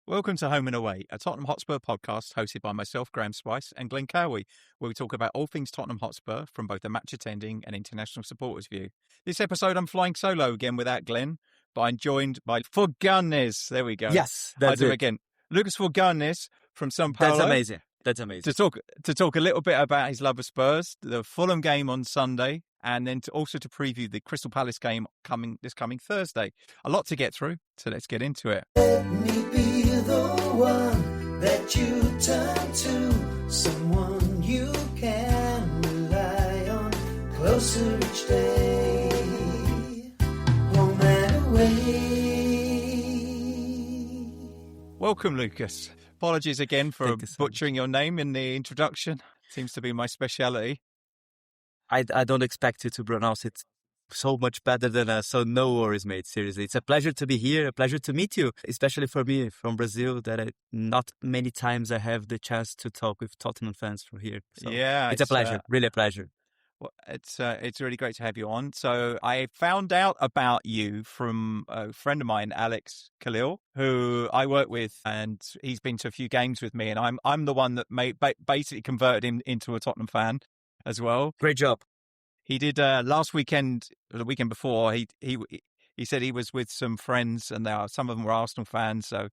Welcome to Home and Away, a Tottenham Hotspur podcast hosted by myself, Graeme Spice, and Glenn Cowie, where we talk about all things Tottenham Hotspur from both a match attending and international supporters' view. This episode, I'm flying solo again without Glenn, but I'm joined by Forganes. There we go. Yes, I that's do it. again. Lucas Forganes from Saó That's Paulo. amazing. That's amazing. To talk a little bit about his love of Spurs, the Fulham game on Sunday, and then also to preview the Crystal Palace game this coming Thursday. A lot to get through, so let's get into it. Let me be the one that you turn to, someone you can rely on, closer each day, home and away. Welcome, Lucas. Apologies again for Thank you so butchering your name in the introduction. Seems to be my speciality. I don't expect you to pronounce it so much better than us, so no worries, mate. Seriously, it's a pleasure to be here, a pleasure to meet you, especially for me from Brazil, that not many times I have the chance to talk with Tottenham fans from here. So Yeah, it's a pleasure, really a pleasure. Well, it's really great to have you on. So I found out about you from a friend of mine, Alex Khalil, who I work with, and he's been to a few games with me, and I'm the one that basically converted him into a Tottenham fan as well. Great job. He did last weekend, or the weekend before. He said he was with some friends, and some of them were Arsenal fans. So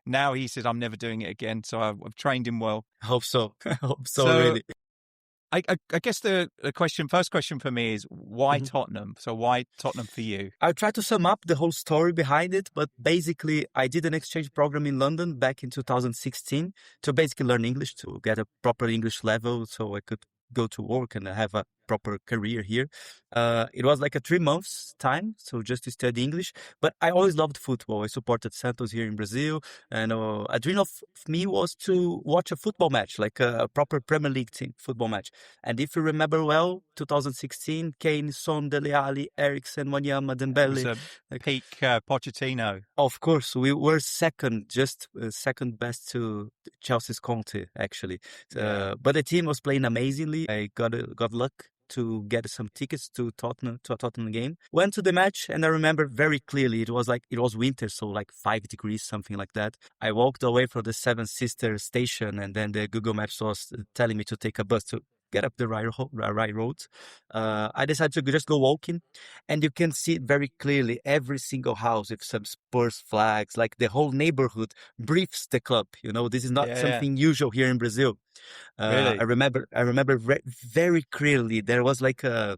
now he said, "I'm never doing it again." So I've trained him well. I hope so. I hope so. So, really. I guess the first question for me is why Tottenham? So why Tottenham for you? I'll try to sum up the whole story behind it, but basically I did an exchange program in London back in 2016 to basically learn English, to get a proper English level so I could go to work and have a proper career here. It was like a 3 months time, so just to study English. But I always loved football. I supported Santos here in Brazil, and a dream of me was to watch a football match, like a proper Premier League team football match. And if you remember well, 2016, Kane, Son, Dele Alli, Eriksen, Wanyama, Dembele. It was a peak Pochettino. Of course, we were second best to Chelsea's Conte, actually. But the team was playing amazingly. I got luck to get some tickets to a Tottenham game. Went to the match, and I remember very clearly it was winter, so like 5 degrees, something like that. I walked away from the Seven Sisters station, and then the Google Maps was telling me to take a bus to get up the right road. I decided to just go walking, and you can see very clearly every single house with some Spurs flags. Like the whole neighborhood breathes the club. You know, this is not something usual here in Brazil. Really? I remember very clearly there was like a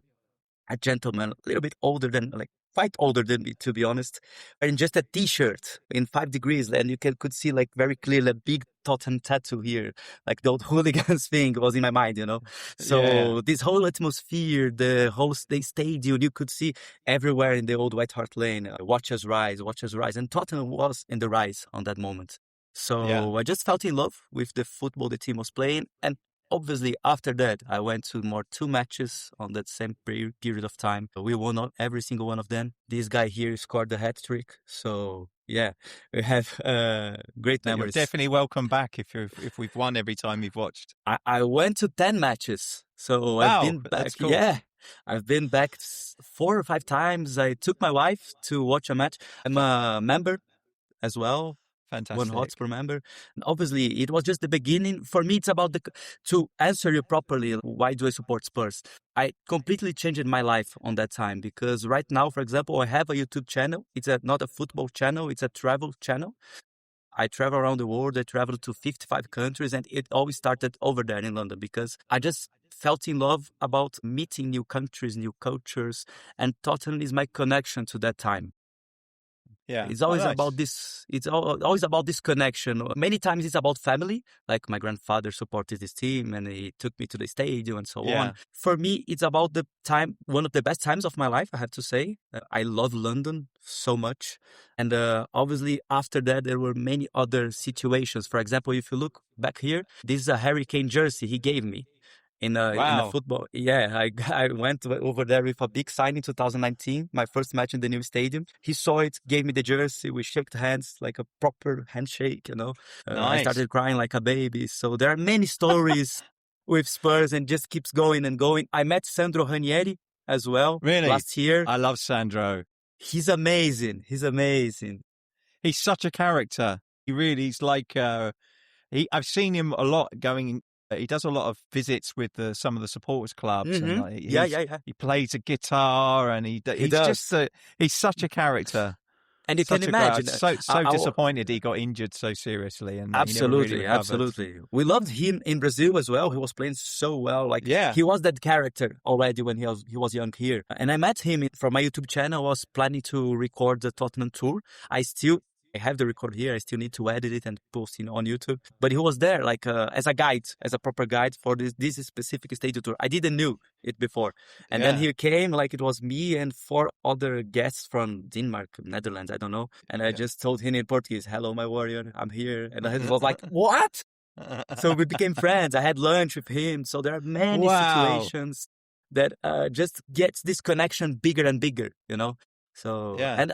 gentleman, a little bit older than, like quite older than me, to be honest, wearing just a t-shirt in 5 degrees, and you could see like very clearly a big Tottenham tattoo here, like the old hooligans thing was in my mind, you know. So this whole atmosphere, the whole stadium, you could see everywhere in the old White Hart Lane, watch us rise, and Tottenham was in the rise on that moment. So I just fell in love with the football the team was playing, and obviously, after that, I went to 2 matches on that same period of time. We won every single one of them. This guy here scored the hat trick. So, yeah, we have great memories. You're definitely welcome back if we've won every time you've watched. I went to 10 matches. So wow, I've been back. That's cool. Yeah, I've been back 4 or 5 times. I took my wife to watch a match. I'm a member as well. Fantastic. One Hotspur member. And obviously, it was just the beginning. For me, it's about to answer you properly, why do I support Spurs? I completely changed my life on that time, because right now, for example, I have a YouTube channel. It's not a football channel. It's a travel channel. I travel around the world. I traveled to 55 countries, and it always started over there in London because I just felt in love about meeting new countries, new cultures, and Tottenham is my connection to that time. Yeah, it's always about this. It's always about this connection. Many times it's about family. Like my grandfather supported this team, and he took me to the stadium and so on. For me, it's about the time. One of the best times of my life, I have to say. I love London so much, and obviously after that there were many other situations. For example, if you look back here, this is a Harry Kane jersey he gave me. In a football. Yeah, I went over there with a big sign in 2019, my first match in the new stadium. He saw it, gave me the jersey, we shook hands like a proper handshake, you know. Nice. I started crying like a baby. So there are many stories with Spurs, and just keeps going and going. I met Sandro Ranieri as well last year. I love Sandro. He's amazing. He's such a character. He really is like I've seen him a lot going. He does a lot of visits with some of the supporters clubs, and like, Yeah. he plays a guitar, and He he's does. just he's such a character. And you can Such a great. I imagine, was so our, disappointed he got injured so seriously, and he never really absolutely, recovered. absolutely. We loved him in Brazil as well. He was playing so well. Like Yeah. he was that character already when he was young here. And I met him from my YouTube channel. I was planning to record the Tottenham tour. I have the record here. I still need to edit it and post it on YouTube. But he was there like as a guide, as a proper guide for this specific stadium tour. I didn't knew it before. And then he came, like it was me and 4 other guests from Denmark, Netherlands, I don't know. And I just told him in Portuguese, "Hello, my warrior, I'm here." And he was like, "What?" So we became friends. I had lunch with him. So there are many situations that just gets this connection bigger and bigger, you know? So, and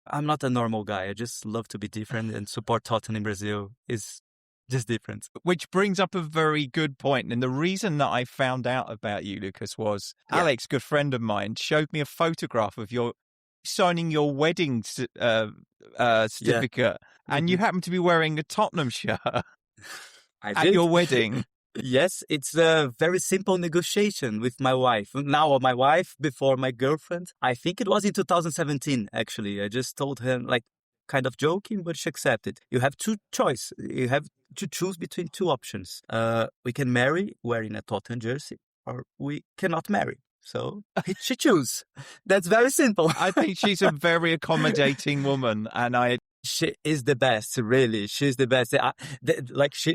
I'm not a normal guy. I just love to be different, and support Tottenham in Brazil is just different. Which brings up a very good point. And the reason that I found out about you, Lucas, was Alex, good friend of mine, showed me a photograph of your signing your wedding certificate, and you happen to be wearing a Tottenham shirt at your wedding. Yes, it's a very simple negotiation with my wife. Now my wife, before my girlfriend. I think it was in 2017, actually. I just told her, like, kind of joking, but she accepted. You have 2 choices. You have to choose between 2 options. We can marry wearing a Tottenham jersey, or we cannot marry. So she choose. That's very simple. I think she's a very accommodating woman, and she is the best, really. She's the best.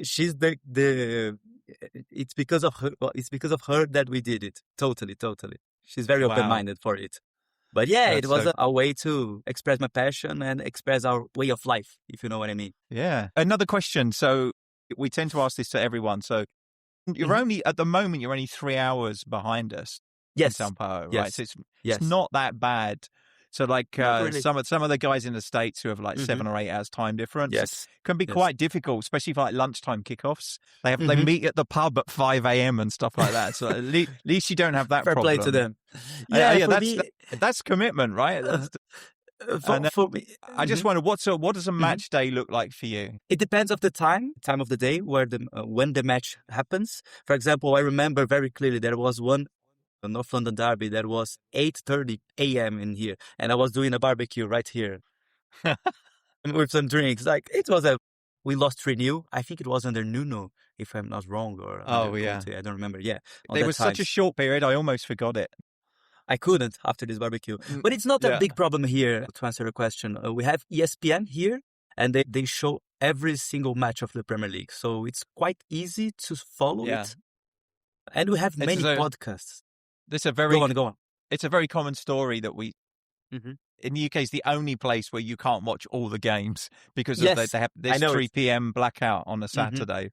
She's the. It's because of her. It's because of her that we did it. Totally. She's very open-minded for it. But yeah, it was a way to express my passion and express our way of life, if you know what I mean. Yeah. Another question. So we tend to ask this to everyone. So you're only, at the moment, you're only 3 hours behind us. Yes. In Sao Paulo, yes. right? So it's not that bad. So like really. some of the guys in the States who have like 7 or 8 hours time difference can be quite difficult, especially for like lunchtime kickoffs. They meet at the pub at 5 a.m. and stuff like that. So at least you don't have that problem. Fair play to them. That's commitment, right? For me, I just wonder what does a match day look like for you? It depends of the time of the day when the match happens. For example, I remember very clearly there was one North London derby that was 8:30 a.m. in here, and I was doing a barbecue right here with some drinks. Like we lost 3-0. I think it was under Nuno, if I'm not wrong, or Conte. I don't remember. Yeah, it was such a short period. I almost forgot it. I couldn't after this barbecue, but it's not a big problem here. To answer the question, we have ESPN here, and they show every single match of the Premier League, so it's quite easy to follow it. And we have many podcasts. This is a very go on. It's a very common story that we in the UK is the only place where you can't watch all the games because of they have this 3 p.m. blackout on a Saturday.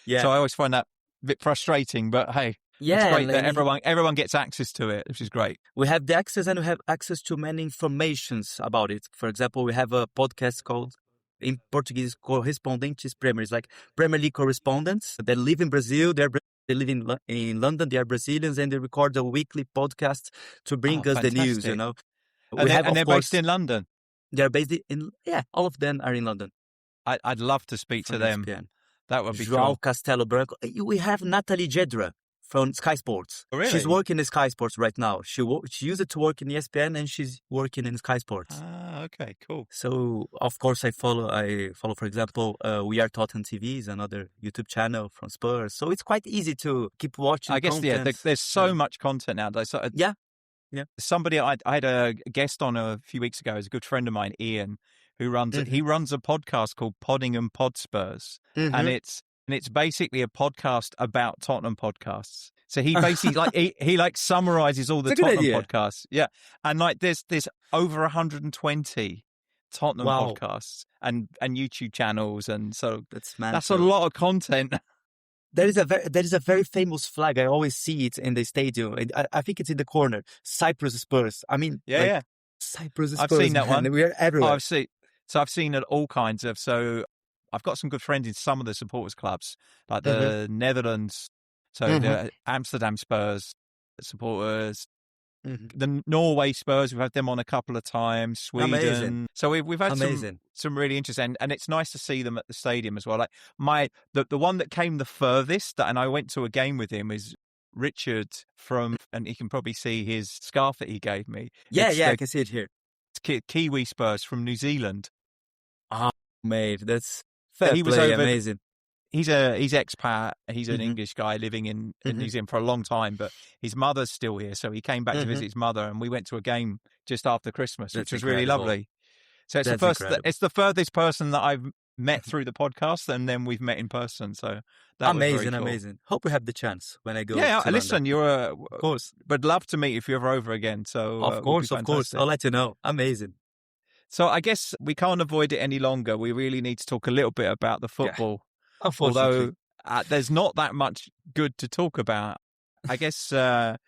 Yeah. So I always find that a bit frustrating, but hey, it's great that everyone gets access to it, which is great. We have the access, and we have access to many informations about it. For example, we have a podcast called, in Portuguese, Correspondentes Premier. It's like Premier League correspondents that live in Brazil. They live in London. They are Brazilians, and they record a weekly podcast to bring us the news, you know. They're based in London? They're based in, all of them are in London. I'd love to speak to them. ESPN. That would be João cool. Castelo Branco. We have Natalie Jedra from Sky Sports. Oh, really? She's working in Sky Sports right now. She used to work in ESPN, and she's working in Sky Sports. Ah, okay, cool. So of course I follow. For example, We Are Tottenham TV is another YouTube channel from Spurs. So it's quite easy to keep watching. I guess content. there's so much content nowadays. So, yeah. Somebody I had a guest on a few weeks ago, is a good friend of mine, Ian, who runs he runs a podcast called Poddingham Pod Spurs, and it's basically a podcast about Tottenham podcasts. So he basically he summarizes all the Tottenham podcasts. Yeah, and there's over 120 Tottenham podcasts and YouTube channels, and so that's a lot of content. There is a very famous flag. I always see it in the stadium. I think it's in the corner. Cyprus Spurs. I mean, Cyprus Spurs. I've seen that one. We are everywhere. I've seen it all kinds of. So I've got some good friends in some of the supporters clubs, like the Netherlands. So the Amsterdam Spurs supporters, The Norway Spurs, we've had them on a couple of times. Sweden, Amazing. so we've had Amazing. some really interesting, and it's nice to see them at the stadium as well. Like the one that came the furthest, and I went to a game with him, is Richard and you can probably see his scarf that he gave me. Yeah, It's I can see it here. Kiwi Spurs from New Zealand. Oh, mate, that's fair He was play. over. Amazing. He's expat. He's an English guy living in New Zealand for a long time, but his mother's still here, so he came back to visit his mother, and we went to a game just after Christmas, which was really lovely. So it's it's the furthest person that I've met through the podcast, and then we've met in person. So that was very cool. Amazing. Hope we have the chance when I go. Yeah, to listen, London. of course, but love to meet you if you're ever over again. So of course, I'll let you know. Amazing. So I guess we can't avoid it any longer. We really need to talk a little bit about the football. Yeah. Unfortunately. Although there's not that much good to talk about. I guess I'm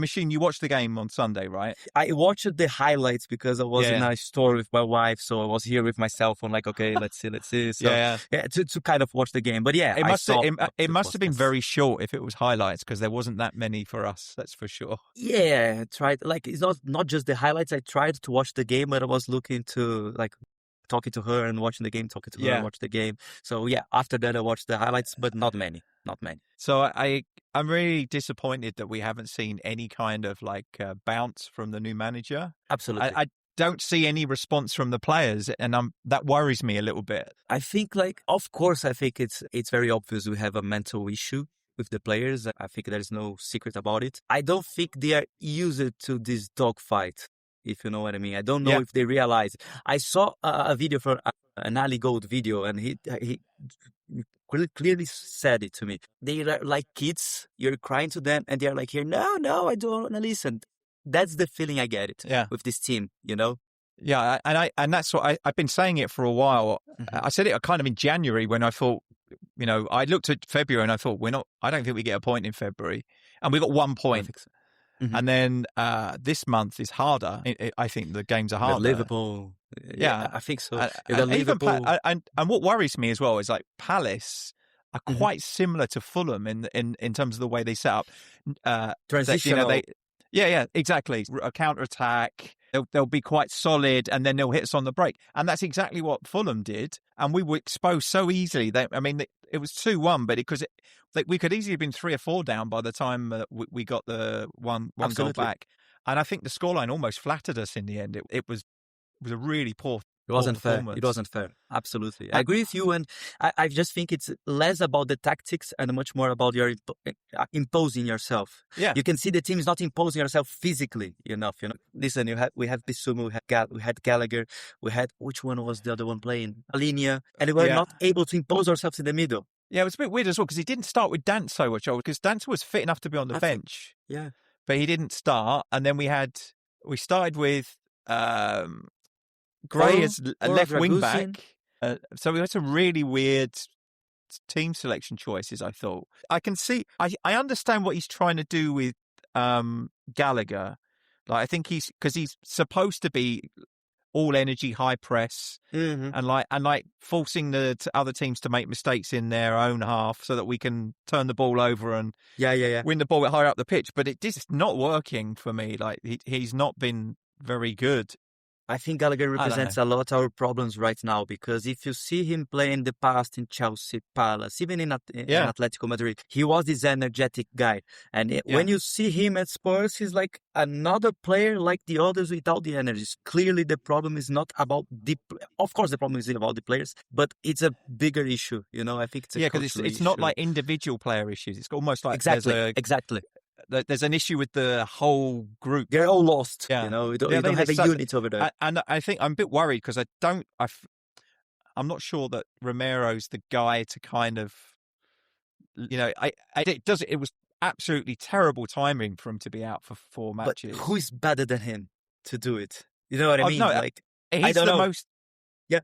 assuming you watched the game on Sunday, right? I watched the highlights because I was in a store with my wife, so I was here with my cell phone, like, okay, let's see. So, to kind of watch the game. But yeah, it must have been very short if it was highlights, because there wasn't that many for us, that's for sure. Yeah, I tried. Like, it's not just the highlights. I tried to watch the game, but I was looking to, like, talking to her and watching the game, talking to her and watch the game. So yeah, after that I watched the highlights, but not many. So I'm really disappointed that we haven't seen any kind of like bounce from the new manager. Absolutely. I don't see any response from the players, and that worries me a little bit. I think, like, of course, I think it's very obvious we have a mental issue with the players. I think there's no secret about it. I don't think they are used to this dogfight, if you know what I mean. I don't know if they realize. I saw a video from an Ali Gold video, and he clearly said it to me. They are like kids. You're crying to them, and they're like, "Here, no, I don't want to listen." That's the feeling I get with this team, you know. Yeah, and that's what I've been saying it for a while. I said it kind of in January when I thought, you know, I looked at February and I thought I don't think we get a point in February, and we got 1 point. And then this month is harder. I think the games are harder. With Liverpool. Yeah, I think so. And what worries me as well is, like, Palace are quite similar to Fulham in terms of the way they set up. Transitional. Exactly. A counter-attack. They'll be quite solid, and then they'll hit us on the break. And that's exactly what Fulham did. And we were exposed so easily. It was 2-1, but we could easily have been 3 or 4 down by the time we got the one goal back. And I think the scoreline almost flattered us in the end. It was a really poor. It wasn't fair. It wasn't fair. Absolutely. I agree with you. And I just think it's less about the tactics and much more about your imposing yourself. Yeah. You can see the team is not imposing yourself physically enough. You know, listen, we have Bissouma, we had Gallagher, we had, which one was the other one playing? Alinea. And we were not able to impose ourselves in the middle. Yeah, it was a bit weird as well, because he didn't start with Danso, because Danso was fit enough to be on the bench. But he didn't start. And then we started with Gray as a left wing back. So we had some really weird team selection choices, I thought. I can see, I understand what he's trying to do with Gallagher. Like, I think because he's supposed to be all energy, high press, and like forcing the other teams to make mistakes in their own half so that we can turn the ball over and win the ball higher up the pitch. But it's just not working for me. Like, he's not been very good. I think Gallagher represents a lot of our problems right now, because if you see him play in the past in Chelsea, Palace, even in Atletico Madrid, he was this energetic guy. And when you see him at Spurs, he's like another player like the others without the energy. Clearly, the problem is not about of course, the problem is about the players, but it's a bigger issue. You know, I think it's a because it's not like individual player issues. It's almost like exactly. There's an issue with the whole group. They're all lost. You know, you don't have a unit over there. And I think I'm a bit worried because I'm not sure that Romero's the guy to kind of, you know, it was absolutely terrible timing for him to be out for 4 matches. But who is better than him to do it? You know what I mean? No, like, he's I don't know. Most. Yeah,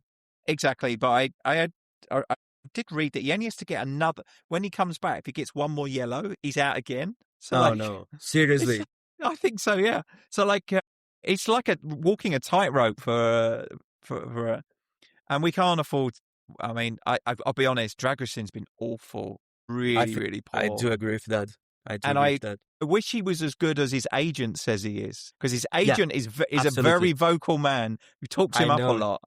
exactly. But I did read that he only has to get another. When he comes back, if he gets one more yellow, he's out again. So no, seriously. I think so, yeah. So, like, it's like walking a tightrope for and we can't afford. I mean, I'll be honest. Dragusin's been awful, really poor. I do agree with that. I wish he was as good as his agent says he is, because his agent is a absolutely. very vocal man who talks him I up a know. lot.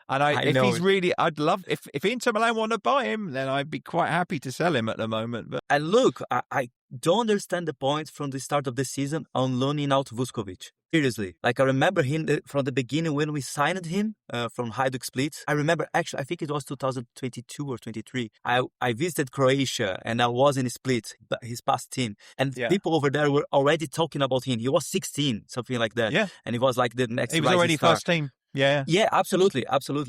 And I if know. he's really, I'd love if Inter Milan want to buy him, then I'd be quite happy to sell him at the moment. But And look, I don't understand the point from the start of the season on loaning out Vuskovic. Seriously. Like, I remember him from the beginning when we signed him from Hajduk Split. I remember, actually, I think it was 2022 or 23. I visited Croatia and I was in Split, his past team. And people over there were already talking about him. He was 16, something like that. Yeah. And he was like the next he was rising already star. first team. Yeah. Yeah, absolutely.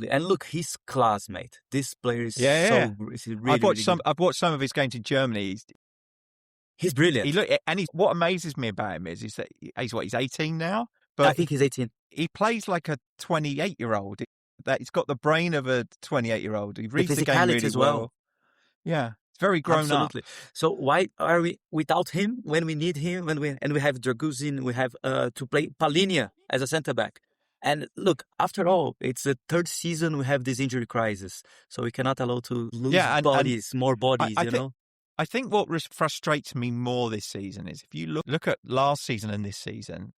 And look, his class, mate. This player is he's really, I've watched really I've watched some of his games in Germany. He's brilliant. What amazes me about him is that he's 18 now, but I think he's 18. He plays like a 28-year-old. He's got the brain of a 28-year-old. He reads the game really as well. Yeah, it's very grown Absolutely. up. So why are we without him when we need him? We have Draguzin, we have to play Palinia as a centre back. And look, after all, it's the third season we have this injury crisis, so we cannot allow to lose more bodies. I think what frustrates me more this season is if you look at last season and this season,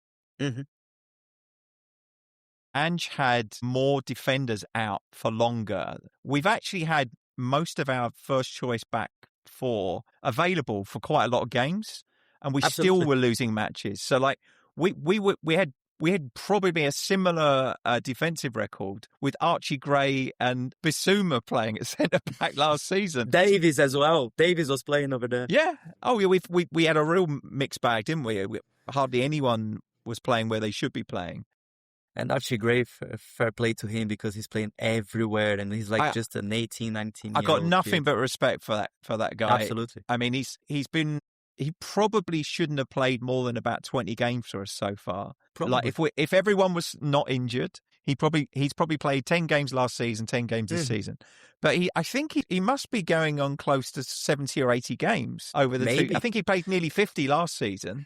Ange had more defenders out for longer. We've actually had most of our first choice back four available for quite a lot of games, and we still were losing matches. So like we had probably a similar defensive record with Archie Gray and Bissouma playing at centre back last season. Davies as well. Davies was playing over there. Yeah. Oh, yeah. We had a real mixed bag, didn't we? Hardly anyone was playing where they should be playing. And Archie Gray, fair play to him because he's playing everywhere and he's like just an 18, 19 I got nothing but respect for that guy. Absolutely. I mean, he probably shouldn't have played more than about 20 games for us so far. Probably. Like if everyone was not injured, he's probably played 10 games last season, 10 games this season. But I think he must be going on close to 70 or 80 games over the two. I think he played nearly 50 last season.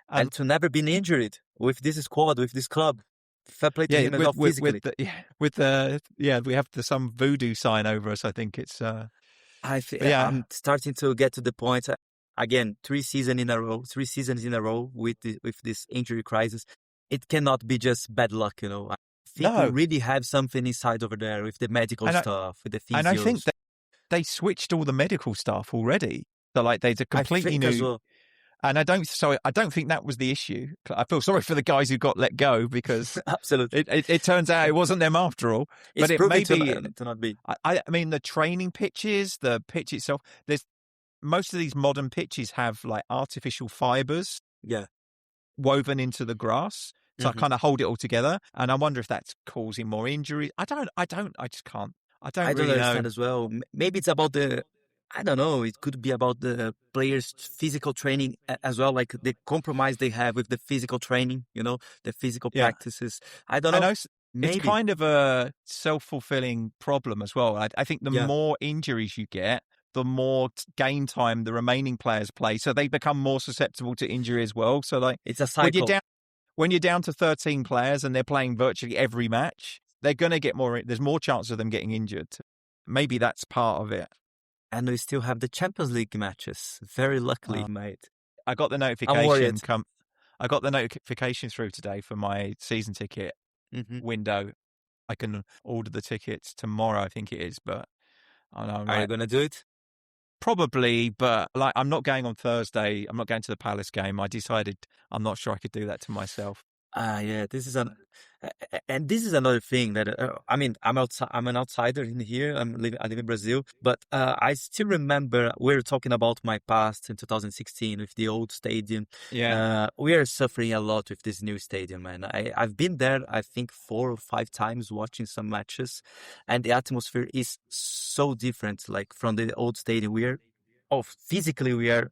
And to never been injured with this squad, with this club. Fair play to him as well physically. We have some voodoo sign over us. I think it's. I'm starting to get to the point. Again, 3 seasons in a row with this injury crisis. It cannot be just bad luck, I think we really have something inside over there with the medical stuff, with the physios. And I think that they switched all the medical staff already. So like there's a completely new. As well. And I don't think that was the issue. I feel sorry for the guys who got let go because absolutely it turns out it wasn't them after all. It's but it may be to not be. I mean, the training pitches, the pitch itself. Most of these modern pitches have like artificial fibers, woven into the grass, so I kind of hold it all together. And I wonder if that's causing more injuries. I just can't. I don't really understand know. as well. Maybe it's about I don't know. It could be about the players' physical training as well, like the compromise they have with the physical training, the physical practices. I don't know. It's kind of a self-fulfilling problem as well. I think the more injuries you get, the more game time the remaining players play. So they become more susceptible to injury as well. So like it's a cycle. When you're down to 13 players and they're playing virtually every match, they're going to get there's more chance of them getting injured. Maybe that's part of it. And we still have the Champions League matches. Very luckily, mate. I got the notification I got the notification through today for my season ticket window. I can order the tickets tomorrow, I think it is, but I know. Are you going to do it? Probably, but like I'm not going on Thursday. I'm not going to the Palace game. I decided I'm not sure I could do that to myself. This is another thing that I mean, I'm an outsider in here. I live in Brazil, but I still remember we were talking about my past in 2016 with the old stadium. Yeah, we are suffering a lot with this new stadium, man. I've been there, I think 4 or 5 times watching some matches, and the atmosphere is so different, like from the old stadium. Physically we are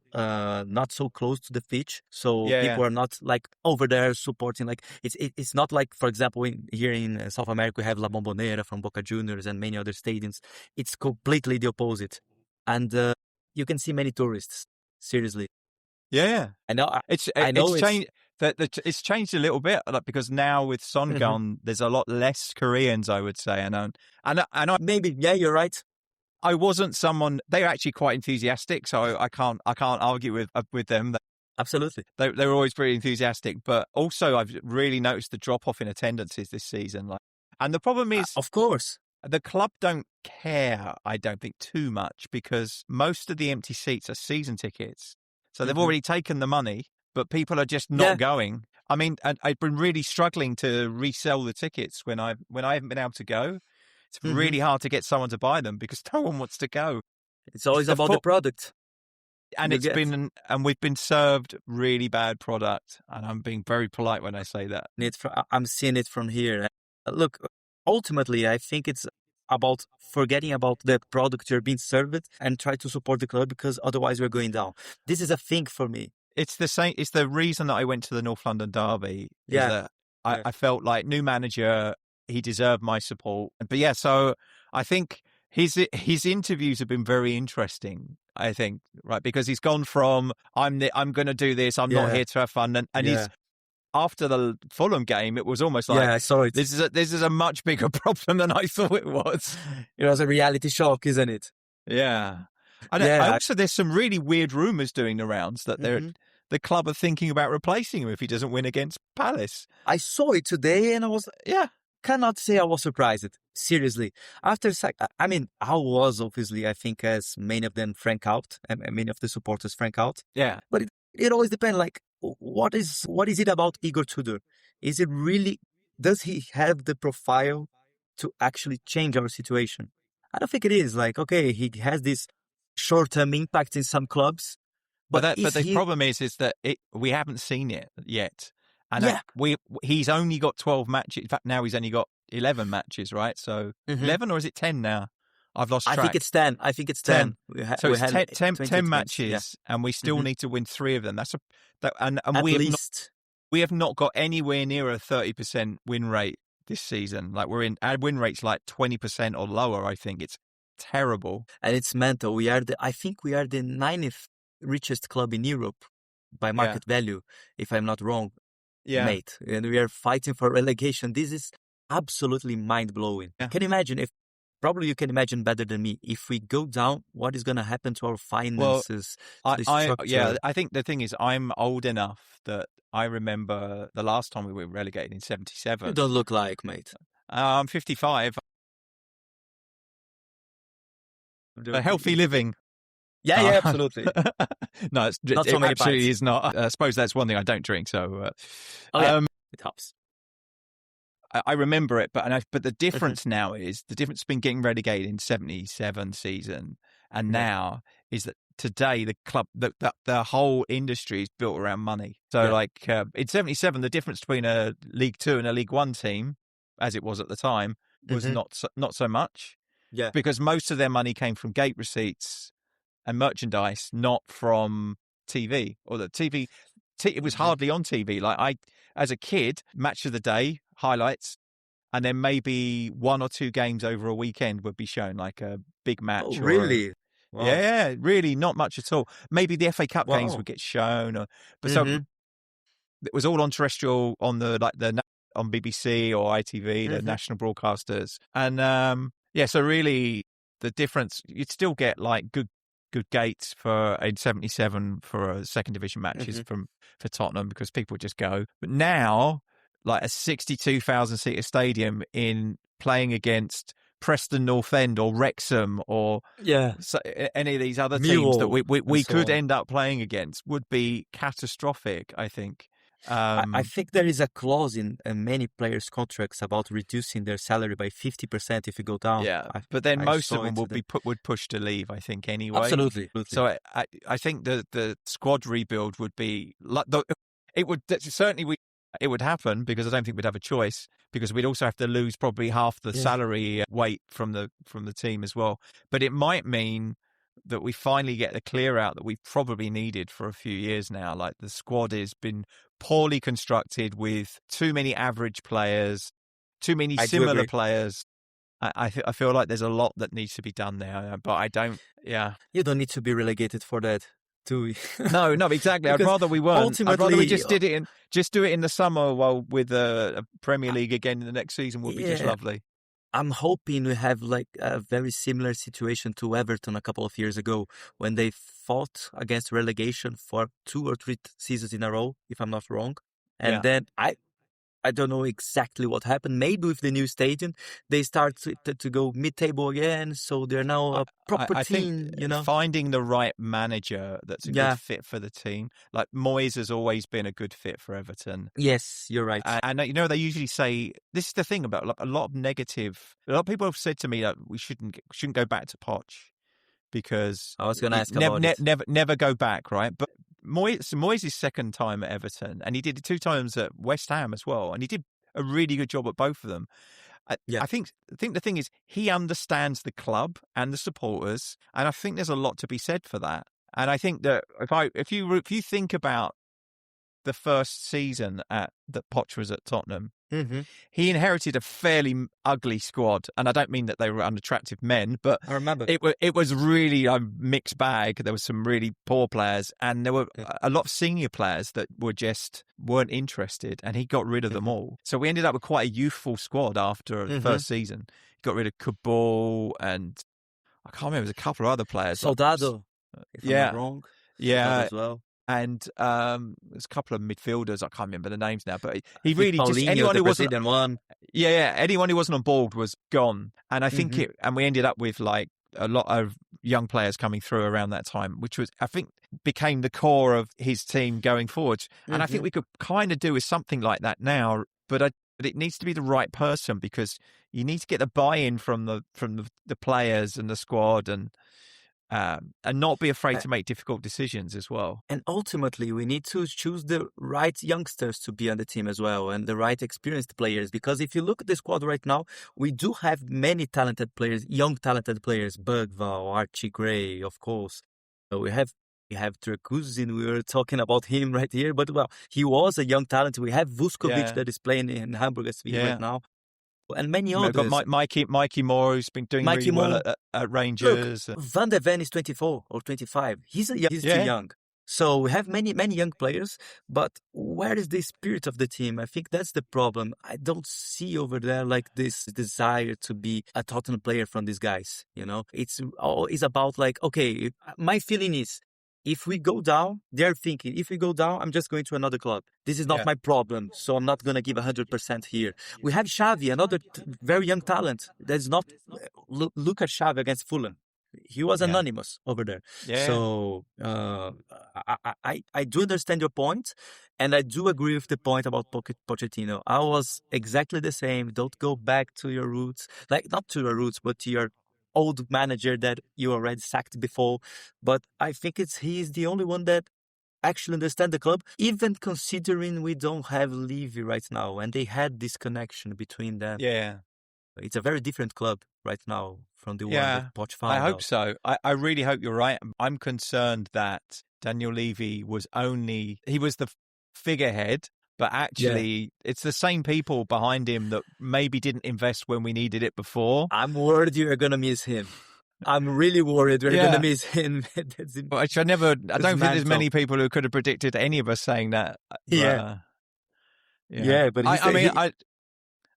not so close to the pitch, so people are not like over there supporting. Like it's not like, for example, here in South America we have La Bombonera from Boca Juniors and many other stadiums. It's completely the opposite, and you can see many tourists. Seriously, I know. It's changed. It's changed a little bit, like, because now with Son gone, there's a lot less Koreans, I would say, and maybe you're right. I wasn't someone. They were actually quite enthusiastic, so I can't argue with them. Absolutely. They were always pretty enthusiastic, but also I've really noticed the drop off in attendances this season. And the problem is, Of course. the club don't care, I don't think, too much, because most of the empty seats are season tickets. So they've already taken the money, but people are just not going. I mean, and I've been really struggling to resell the tickets when I haven't been able to go. It's really hard to get someone to buy them because no one wants to go. It's always about the product. And we've been served really bad product. And I'm being very polite when I say that. I'm seeing it from here. Look, ultimately, I think it's about forgetting about the product you're being served and try to support the club, because otherwise we're going down. This is a thing for me. It's the same. It's the reason that I went to the North London derby. Is that I felt like new manager, he deserved my support. But yeah, so I think his interviews have been very interesting. I think, right, because he's gone from I'm going to do this. I'm not here to have fun, and he's. After the Fulham game, it was almost like, I saw it. This is a much bigger problem than I thought it was. It was a reality shock, isn't it? Yeah. And also, there's some really weird rumours doing the rounds that the club are thinking about replacing him if he doesn't win against Palace. I saw it today, and I was cannot say I was surprised. Seriously, I was obviously, I think, as many of them frank out, and many of the supporters frank out. Yeah, but it always depends. Like, what is it about Igor Tudor? Is it really? Does he have the profile to actually change our situation? I don't think it is. Like, okay, he has this short-term impact in some clubs, but the problem is that we haven't seen it yet. And he's only got 12 matches. In fact, now he's only got 11 matches, right? So 11, or is it 10 now? I've lost track. I think it's 10. It's 10 matches, and we still need to win 3 of them. We have not got anywhere near a 30% win rate this season. Like, our win rate's like 20% or lower. I think it's terrible, and it's mental. I think we are the 9th richest club in Europe by market value, if I'm not wrong. Yeah, mate, and we are fighting for relegation. This is absolutely mind-blowing. Yeah. Can you imagine probably you can imagine better than me, if we go down, what is going to happen to our finances? I think the thing is, I'm old enough that I remember the last time we were relegated in 77. You don't look like, mate. I'm 55. A healthy living. Yeah, absolutely. No, it absolutely is not. I suppose that's one thing I don't drink. So, it helps. I remember it, but the difference now is the difference between getting relegated in 77 season and now is that today the club, the whole industry is built around money. So, in 77, the difference between a League Two and a League One team, as it was at the time, was not so much. Yeah, because most of their money came from gate receipts and merchandise, not from TV. Or the TV, it was hardly on TV. Like, as a kid, match of the day, highlights, and then maybe 1 or 2 games over a weekend would be shown, like a big match. Oh, really? Wow. Yeah, really, not much at all. Maybe the FA Cup games would get shown, so it was all on terrestrial, on on BBC or ITV, the national broadcasters, and so really the difference, you'd still get like good gates in 77 for second division matches for Tottenham, because people would just go. But now, like a 62,000 seater stadium in playing against Preston North End or Wrexham or any of these other teams that we could end up playing against would be catastrophic, I think. I think there is a clause in many players' contracts about reducing their salary by 50% if you go down. Yeah, but then most of them would push to leave, I think, anyway. Absolutely. So I think the squad rebuild would be it would happen, because I don't think we'd have a choice, because we'd also have to lose probably half the salary weight from the team as well. But it might mean that we finally get the clear out that we've probably needed for a few years now. Like, the squad has been poorly constructed with too many average players, too many similar players. I feel like there's a lot that needs to be done there, but I don't. Yeah, you don't need to be relegated for that. No, exactly. I'd rather we weren't. I'd rather we just do it in the summer, while with a Premier League again in the next season would be just lovely. I'm hoping we have like a very similar situation to Everton a couple of years ago when they fought against relegation for 2 or 3 seasons in a row, if I'm not wrong. And Yeah. then I don't know exactly what happened. Maybe with the new stadium, they start to go mid-table again. So they're now a proper I think team, you know? finding the right manager that's a Yeah. good fit for the team. Like Moyes has always been a good fit for Everton. Yes, you're right. And you know, they usually say this is the thing about like, a lot of people have said to me that we shouldn't go back to Poch because I was going to ask about it. never go back, right? But Moyes' second time at Everton, and he did it 2 times at West Ham as well, and he did a really good job at both of them. Yeah. I think the thing is he understands the club and the supporters, and I think there's a lot to be said for that. And I think that if you think about the first season that Poch was at Tottenham, Mm-hmm. he inherited a fairly ugly squad, and I don't mean that they were unattractive men, but I remember. it was really a mixed bag. There were some really poor players, and there were a lot of senior players that weren't interested, and he got rid of them all. So we ended up with quite a youthful squad after the first season. He got rid of Cabal, and I can't remember, there's a couple of other players. Soldado, if I'm not wrong. Yeah. Soldado as well. And there's a couple of midfielders, I can't remember the names now, but he really Paulinho, just anyone who wasn't Brazilian one. anyone who wasn't on board was gone. And I think and we ended up with like a lot of young players coming through around that time, which was, I think, became the core of his team going forward. And I think we could kind of do with something like that now, but it needs to be the right person, because you need to get the buy-in from the players and the squad, and not be afraid to make difficult decisions as well. And ultimately, we need to choose the right youngsters to be on the team as well, and the right experienced players. Because if you look at the squad right now, we do have many talented players, young talented players. Bergvall, Archie Gray, of course. We have Trecusin. We were talking about him right here, but well, he was a young talent. We have Vuskovic that is playing in Hamburg SV right now. And many others. We've got Mikey Moore, who's been doing really well at Rangers. Look, Van der Ven is 24 or 25. He's too young. So we have many young players, but where is the spirit of the team? I think that's the problem. I don't see over there like this desire to be a Tottenham player from these guys. You know, it's about like, okay, my feeling is, if we go down, they're thinking, if we go down, I'm just going to another club. This is not my problem, so I'm not going to give 100% here. We have Xavi, another very young talent. That's not... Look at Xavi against Fulham. He was anonymous over there. Yeah. So I do understand your point, and I do agree with the point about Pochettino. I was exactly the same. Don't go back to your roots. Like, not to your roots, but to your old manager that you already sacked before. But I think he's the only one that actually understands the club, even considering we don't have Levy right now, and they had this connection between them. Yeah. It's a very different club right now from the one that Poch found. I hope so. I really hope you're right. I'm concerned that Daniel Levy was the figurehead, but actually it's the same people behind him that maybe didn't invest when we needed it before. I'm worried you're going to miss him. I'm really worried we're going to miss him. Which I don't think there's many people who could have predicted any of us saying that. But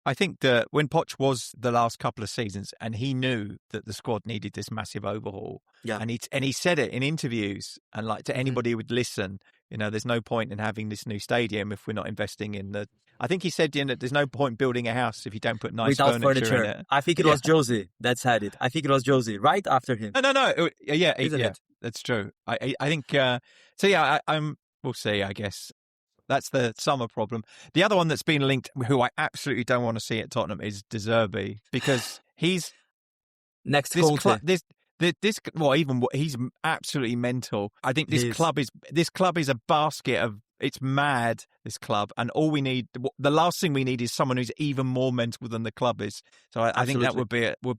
I think that when Poch was the last couple of seasons, and he knew that the squad needed this massive overhaul, and he said it in interviews, and like to anybody who would listen, you know, there's no point in having this new stadium if we're not investing in the. I think he said, you know, there's no point building a house if you don't put nice furniture in it. I think it was Josie that said it. I think it was Josie right after him. No. That's true. I think so. Yeah, we'll see. I guess. That's the summer problem. The other one that's been linked, who I absolutely don't want to see at Tottenham, is De Zerbi, because he's next Conte. He's absolutely mental. I think this club is a basket of. It's mad, this club, and the last thing we need is someone who's even more mental than the club is. So I think that would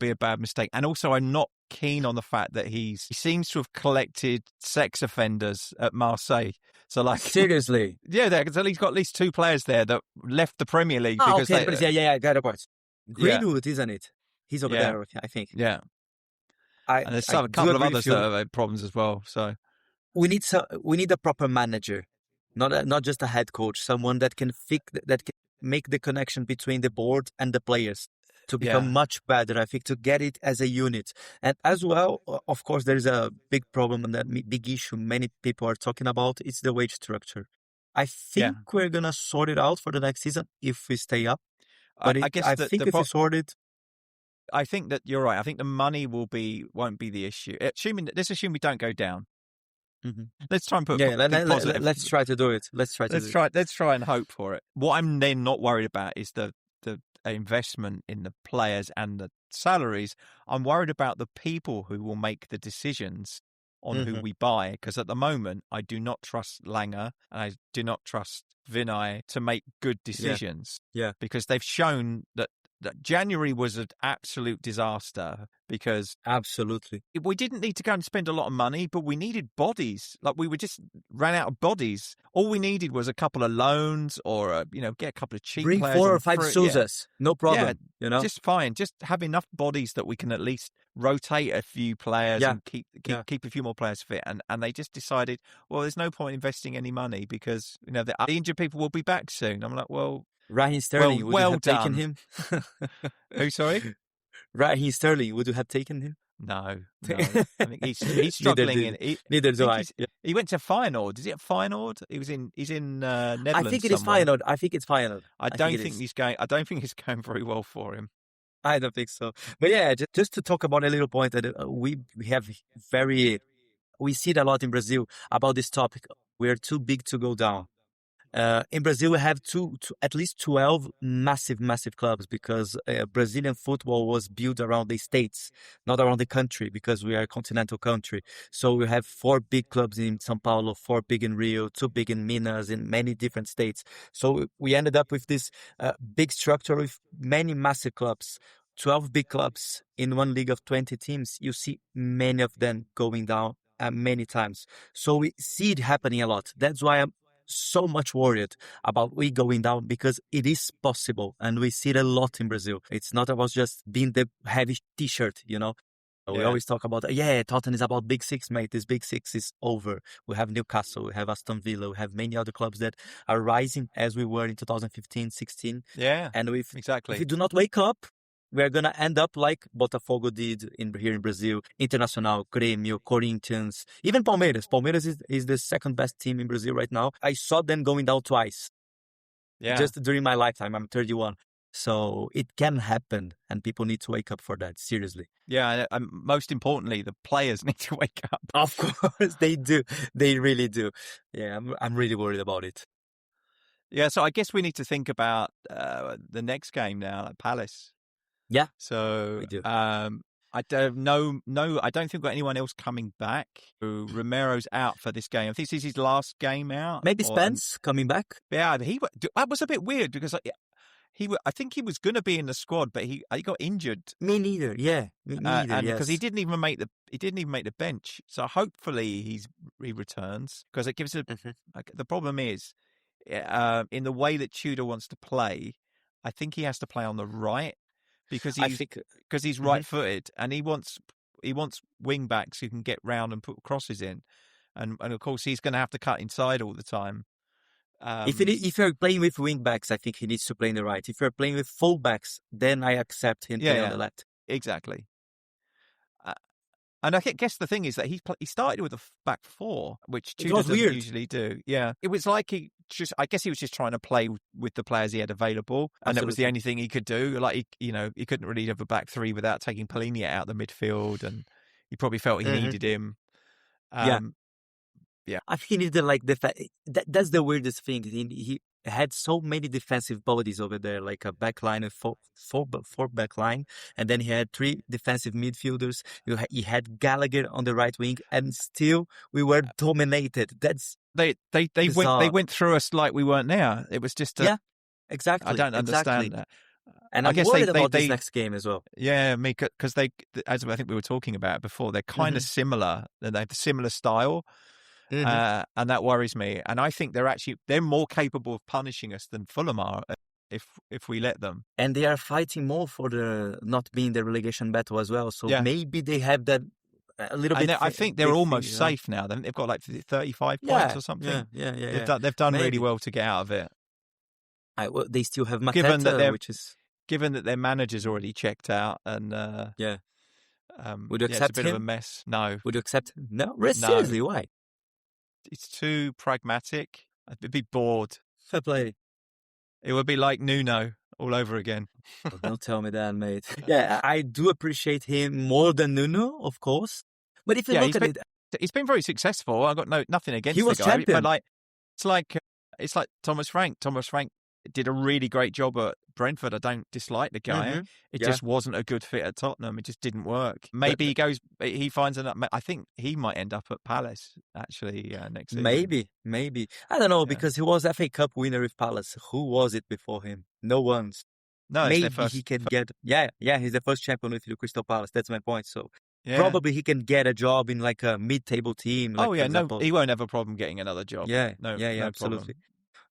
be a bad mistake. And also, I'm not keen on the fact that he seems to have collected sex offenders at Marseille. So, like, seriously, he's got at least 2 players there that left the Premier League because I got a point. Greenwood, isn't it? He's over there, I think. Yeah, and there's a couple of other problems as well. So we need a proper manager. Not just a head coach, someone that can make the connection between the board and the players. to become much better. I think to get it as a unit. And as well, of course, there's a big problem and that big issue many people are talking about. It's the wage structure. I think we're going to sort it out for the next season if we stay up. But I guess I think if we sort it, I think that you're right. I think the money won't be the issue. Let's assume we don't go down. mm-hmm. Let's try and put positive. Let's try to do it. Let's try and hope for it. What I'm then not worried about is the investment in the players and the salaries. I'm worried about the people who will make the decisions on who we buy, because at the moment I do not trust Langer and I do not trust Vinay to make good decisions. Yeah. Because they've shown that January was an absolute disaster, because absolutely we didn't need to go and spend a lot of money, but we needed bodies. Like, we just ran out of bodies. All we needed was a couple of loans or get a couple of cheap bring players. 4 or 5 Sousas, no problem. Just fine. Just have enough bodies that we can at least rotate a few players and keep a few more players fit. And they just decided, well, there's no point investing any money because the injured people will be back soon. I'm like, well. Raheem Sterling, would you have done. taken him? Who, sorry? Raheem Sterling, would you have taken him? No. I think he's struggling. Neither do I. He went to Feyenoord. Is it Feyenoord? He's in Netherlands. I think it is Feyenoord. I think it's Feyenoord. I don't think he's going. I don't think it's going very well for him. I don't think so. But yeah, just to talk about a little point that we see it a lot in Brazil about this topic. We're too big to go down. In Brazil, we have at least 12 massive clubs, because Brazilian football was built around the states, not around the country, because we are a continental country. So we have 4 big clubs in São Paulo, 4 big in Rio, 2 big in Minas, in many different states. So we ended up with this big structure with many massive clubs. 12 big clubs in one league of 20 teams. You see many of them going down many times. So we see it happening a lot. That's why I'm so much worried about we going down, because it is possible, and we see it a lot in Brazil. It's not about just being the heavy t-shirt, We always talk about, Tottenham is about Big Six, mate. This Big Six is over. We have Newcastle, we have Aston Villa, we have many other clubs that are rising as we were in 2015, 16. Yeah, and exactly. If we do not wake up, we're going to end up like Botafogo did here in Brazil, Internacional, Grêmio, Corinthians, even Palmeiras. Palmeiras is the second best team in Brazil right now. I saw them going down twice. Yeah. Just during my lifetime. I'm 31. So it can happen, and people need to wake up for that, seriously. Yeah, and most importantly, the players need to wake up. Of course, they do. They really do. Yeah, I'm really worried about it. Yeah, so I guess we need to think about the next game now at Palace. Yeah, so we do. I don't know. No, I don't think we've got anyone else coming back. Romero's out for this game. I think this is his last game out. Maybe Spence coming back. Yeah, that was a bit weird, because I think he was going to be in the squad, but he got injured. Me neither. Yeah, me neither. Because he didn't even make the bench. So hopefully he returns, because it gives the problem is in the way that Tudor wants to play. I think he has to play on the right. Because he's right-footed, and he wants wing backs who can get round and put crosses in, and of course he's going to have to cut inside all the time. If you're playing with wing backs, I think he needs to play on the right. If you're playing with full backs, then I accept him playing on the left. Exactly. And I guess the thing is that he started with a back 4, which Tudor doesn't usually do. Yeah, it was like I guess he was just trying to play with the players he had available, and that was the only thing he could do. Like he couldn't really have a back 3 without taking Palhinha out of the midfield, and he probably felt he needed him. Yeah. I think he needed that's the weirdest thing. He had so many defensive bodies over there, like a back line of four back line, and then he had 3 defensive midfielders. He had Gallagher on the right wing, and still we were dominated. That's they went through us like we weren't there. It was just exactly. I don't understand that. And I'm worried about this next game as well. Yeah, because as I think we were talking about before, they're kind of similar. They have a similar style. And that worries me. And I think they're more capable of punishing us than Fulham are if we let them. And they are fighting more for the not being the relegation battle as well. So maybe they have that a little bit. I think they're almost safe now. They've got like 35 points or something. Yeah. They've done really well to get out of it. They still have Mateta, given that their manager's already checked out and Yeah. Would you it's a accept bit of a him? mess. No, Would you accept him? No? no, Seriously, why? it's too pragmatic. I'd be bored. Fair play. It would be like Nuno all over again. Oh, don't tell me that, mate. Yeah, I do appreciate him more than Nuno, of course. But if you look at it, He's been very successful. I've got nothing against he was the guy, champion. but it's like Thomas Frank. Thomas Frank did a really great job at Brentford. I don't dislike the guy. Mhm. It Yeah. just wasn't a good fit at Tottenham. It just didn't work. Maybe he finds I think he might end up at Palace actually next season. Maybe. I don't know, Yeah. because he was FA Cup winner with Palace. Who was it before him? No one's. No, it's their Maybe first. he can get. Yeah, he's the first champion with the Crystal Palace. That's my point. So Yeah. probably he can get a job in like a mid-table team. Like, Oh for yeah, example. no, he won't have a problem getting another job. Yeah, no, absolutely. problem.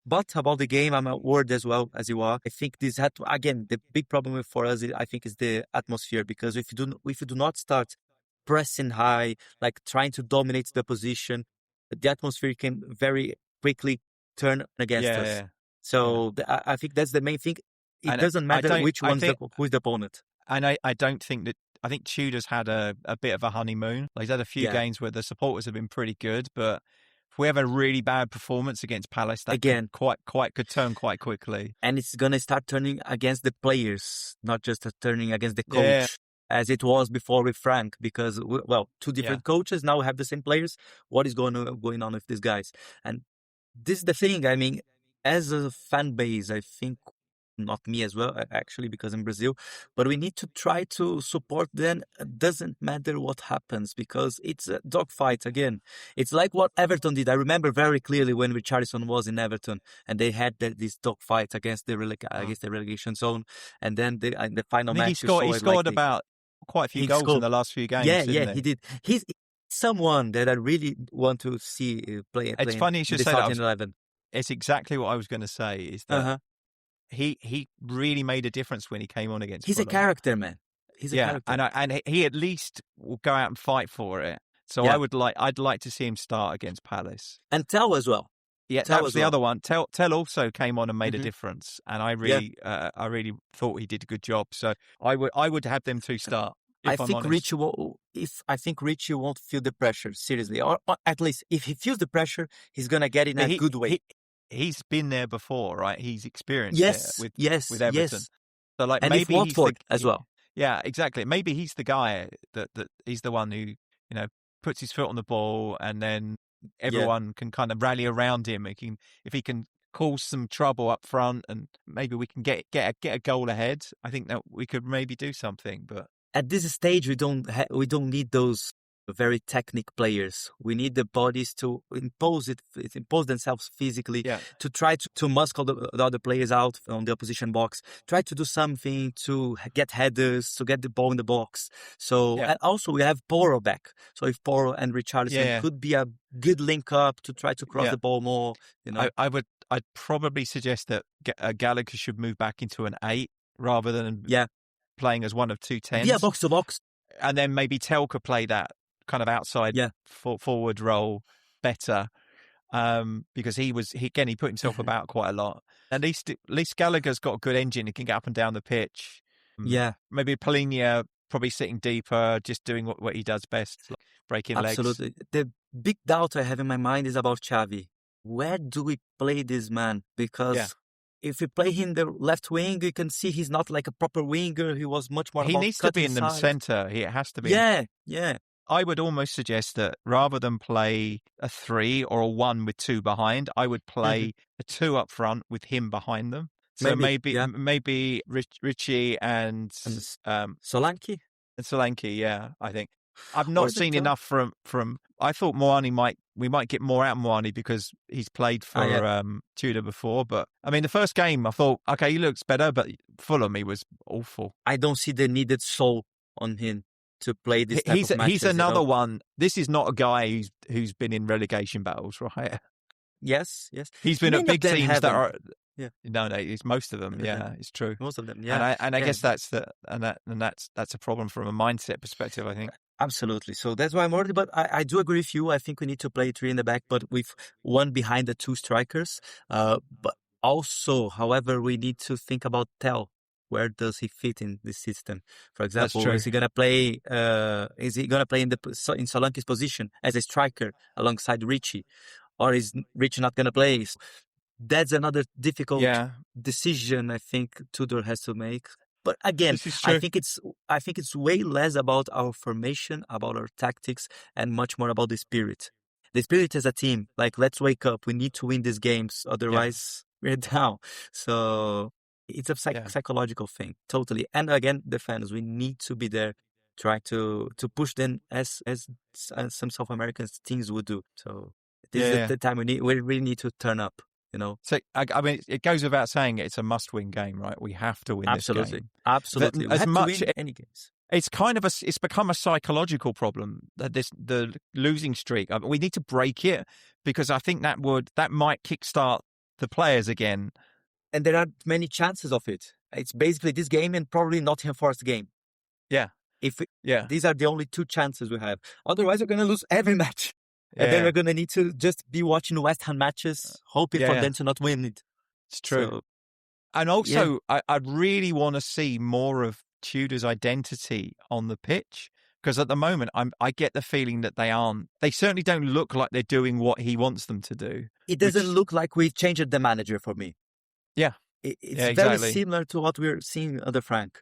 But about the game, I'm worried as well as you are. I think this had to, again, the big problem for us, I think, is the atmosphere. Because if you do not start pressing high, like trying to dominate the position, the atmosphere can very quickly turn against us. Yeah. So I think that's the main thing. It And doesn't matter which one's who's the opponent. And I don't think that. I think Tudor's had a bit of a honeymoon. Like, he's had a few games where the supporters have been pretty good, but if we have a really bad performance against Palace, that could turn quite quickly. And it's gonna start turning against the players, not just turning against the coach, Yeah. as it was before with Frank. Because two different coaches now have the same players. What is going on with these guys? And this is the thing. I mean, as a fan base, I think. Not me as well, actually, because in Brazil, but we need to try to support them. It doesn't matter what happens, because it's a dogfight again. It's like what Everton did. I remember very clearly when Richarlison was in Everton and they had this dogfight against the relegation zone, and then in the final match, he scored about quite a few goals in the last few games. Yeah, he did. He's someone that I really want to see play. It's funny you should say that. 11. It's exactly what I was going to say. Is that. He really made a difference when he came on against. He's Fulham. A character, man. He's a character, and he at least will go out and fight for it. So I'd like to see him start against Palace and Tell as well. Yeah, that was the other one. Tell also came on and made a difference, and I really thought he did a good job. So I would have them two start. I think Richie won't feel the pressure seriously, or at least if he feels the pressure, he's gonna get it in a good way. He's been there before, right? He's experienced it with Everton. So and maybe he's Watford as well. Yeah, exactly. Maybe he's the guy that he's the one who puts his foot on the ball, and then everyone can kind of rally around him. If he can cause some trouble up front, and maybe we can get a goal ahead. I think that we could maybe do something. But at this stage, we don't need those very technical players. We need the bodies to impose themselves physically, to try to muscle the other players out on the opposition box, try to do something to get headers, to get the ball in the box. So and also we have Porro back. So if Porro and Richarlison could be a good link up to try to cross the ball more, I'd probably suggest that Gallagher should move back into an 8 rather than playing as one of 2 10s. Yeah, box to box. And then maybe Tell could play that kind of outside forward role better, because he put himself about quite a lot. At least Gallagher's got a good engine. He can get up and down the pitch. Maybe Palhinha probably sitting deeper, just doing what he does best, like breaking legs. Absolutely. The big doubt I have in my mind is about Xavi. Where do we play this man? Because if we play him the left wing, you can see he's not like a proper winger. He was much more. He needs to be in the centre. He has to be. Yeah. I would almost suggest that rather than play a 3 or a 1 with 2 behind, I would play a 2 up front with him behind them. So maybe Richie and Solanke. And Solanke, I think. I've not seen enough from. I thought we might get more out of Moani because he's played for Tudor before. But I mean, the first game I thought, okay, he looks better, but Fulham, he was awful. I don't see the needed soul on him to play this type of matches. He's another one. This is not a guy who's been in relegation battles, right? Yes. He's been at big teams that are. Yeah. No, it's most of them. Yeah, it's true. Most of them. Yeah. And I guess that's a problem from a mindset perspective, I think. Absolutely. So that's why I'm worried. But I do agree with you. I think we need to play 3 in the back, but with 1 behind the 2 strikers. But also, however, we need to think about Tell. where does he fit in this system? For That's example, true. is he gonna play? Is he gonna play in Solanke's position as a striker alongside Richie, or is Richie not gonna play? That's another difficult Yeah, decision I think Tudor has to make. But again, this is I true. think it's way less about our formation, about our tactics, and much more about the spirit. The spirit as a team, like let's wake up. We need to win these games, otherwise we're down. So it's a Yeah. psychological thing, totally. And again, the fans, we need to be there, try to push them as some South American teams would do. So this is Yeah. the time we really need to turn up. So, I mean, it goes without saying it's a must-win game, right? We have to win this game. Absolutely. We As have much, to win any games. it's kind of it's become a psychological problem that the losing streak. I mean, we need to break it because I think that might kickstart the players again. And there are many chances of it. It's basically this game and probably Nottingham Forest game. Yeah. These are the only two chances we have. Otherwise, we're going to lose every match. Yeah. And then we're going to need to just be watching West Ham matches, hoping for them to not win it. It's true. So, and also, I'd really want to see more of Tudor's identity on the pitch because at the moment, I get the feeling that they certainly don't look like they're doing what he wants them to do. It doesn't look like we've changed the manager for me. Yeah. It's very similar to what we're seeing under Frank.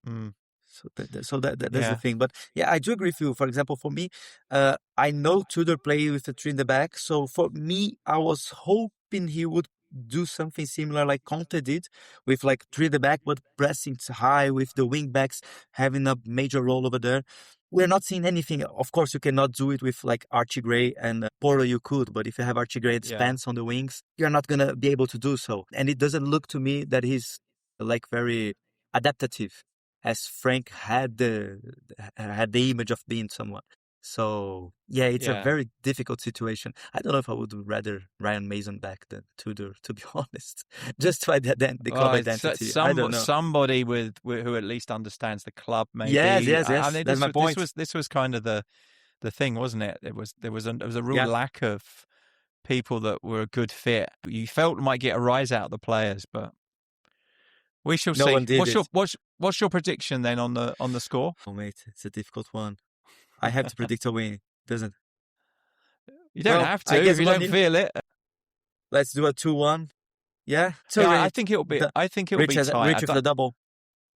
Mm. So that's the thing. But yeah, I do agree with you. For example, for me, I know Tudor play with the three in the back. So for me, I was hoping he would do something similar like Conte did with like three in the back, but pressing high with the wing backs having a major role over there. We're not seeing anything. Of course, you cannot do it with like Archie Gray and Porro, you could. But if you have Archie Gray and Spence on the wings, you're not going to be able to do so. And it doesn't look to me that he's like very adaptative, as Frank had the image of being someone. So yeah, it's a very difficult situation. I don't know if I would rather Ryan Mason back than Tudor, to be honest. Just to the club identity. I don't know. Somebody who at least understands the club, maybe. Yes. I mean, that's my point. This was kind of the thing, wasn't it? There was a real lack of people that were a good fit. You felt might get a rise out of the players, but we shall see. No one did What's your prediction then on the score? Oh mate, it's a difficult one. I have to predict a win, doesn't? You don't have to if you don't feel it. Let's do a 2-1. Yeah. So I think it'll be. I think it'll be tight. Rich for the double.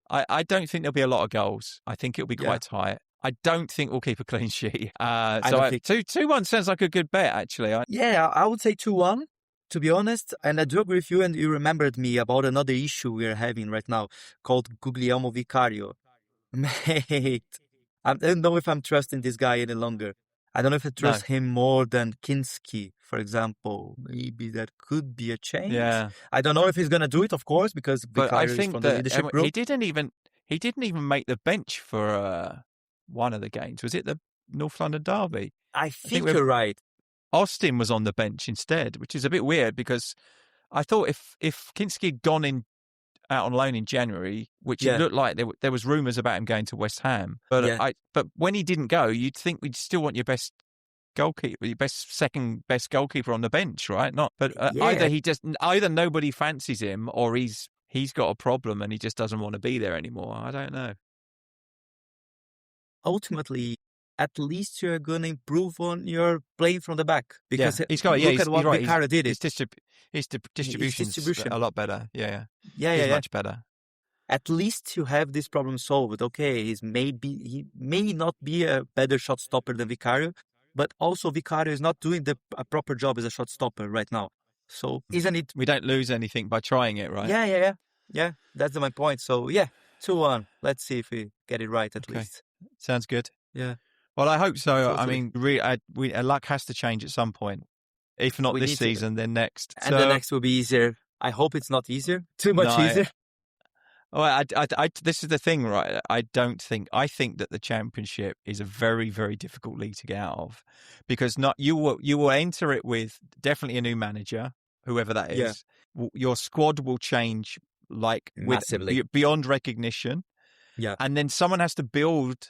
I don't think there'll be a lot of goals. I think it'll be quite tight. I don't think we'll keep a clean sheet. So 2-1 sounds like a good bet, actually. I would say 2-1. To be honest, and I do agree with you, and you remembered me about another issue we're having right now called Guglielmo Vicario. Mate, I don't know if I'm trusting this guy any longer. I don't know if I trust him more than Kinski, for example. Maybe that could be a change. Yeah. I don't know if he's going to do it, of course, because Vicario is from the leadership group. He didn't even make the bench for one of the games. Was it the North London Derby? I think you're right. Austin was on the bench instead, which is a bit weird because I thought if Kinski had gone out on loan in January, which it looked like there was rumours about him going to West Ham, but when he didn't go, you'd think we'd still want your best goalkeeper, your second best goalkeeper on the bench, right? Either nobody fancies him or he's got a problem and he just doesn't want to be there anymore. I don't know. Ultimately, at least you're going to improve on your playing from the back. Because look at what Vicario did. His distribution's a lot better. Yeah. Much better. At least you have this problem solved. Okay, he may not be a better shot stopper than Vicario, but also Vicario is not doing a proper job as a shot stopper right now. So isn't it? We don't lose anything by trying it, right? Yeah. That's my point. So 2-1. Let's see if we get it right at least. Sounds good. Yeah. Well, I hope so. Totally. I mean, really, luck has to change at some point. If not this season, then next. And the next will be easier. I hope it's not easier. Too much easier. Well, this is the thing, right? I think that the Championship is a very, very difficult league to get out of because you will enter it with definitely a new manager, whoever that is. Yeah. Your squad will change massively beyond recognition. Yeah, and then someone has to build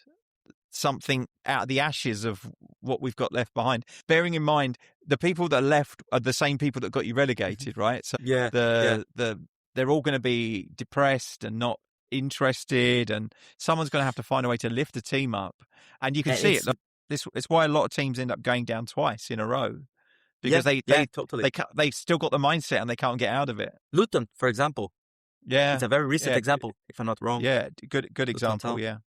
something out of the ashes of what we've got left behind. Bearing in mind, the people that are left are the same people that got you relegated, right? So they're all going to be depressed and not interested, and someone's going to have to find a way to lift the team up. And you can see it. It's why a lot of teams end up going down twice in a row because totally. they still got the mindset and they can't get out of it. Luton, for example. Yeah, it's a very recent example, if I'm not wrong. Yeah, good example. Town. Yeah.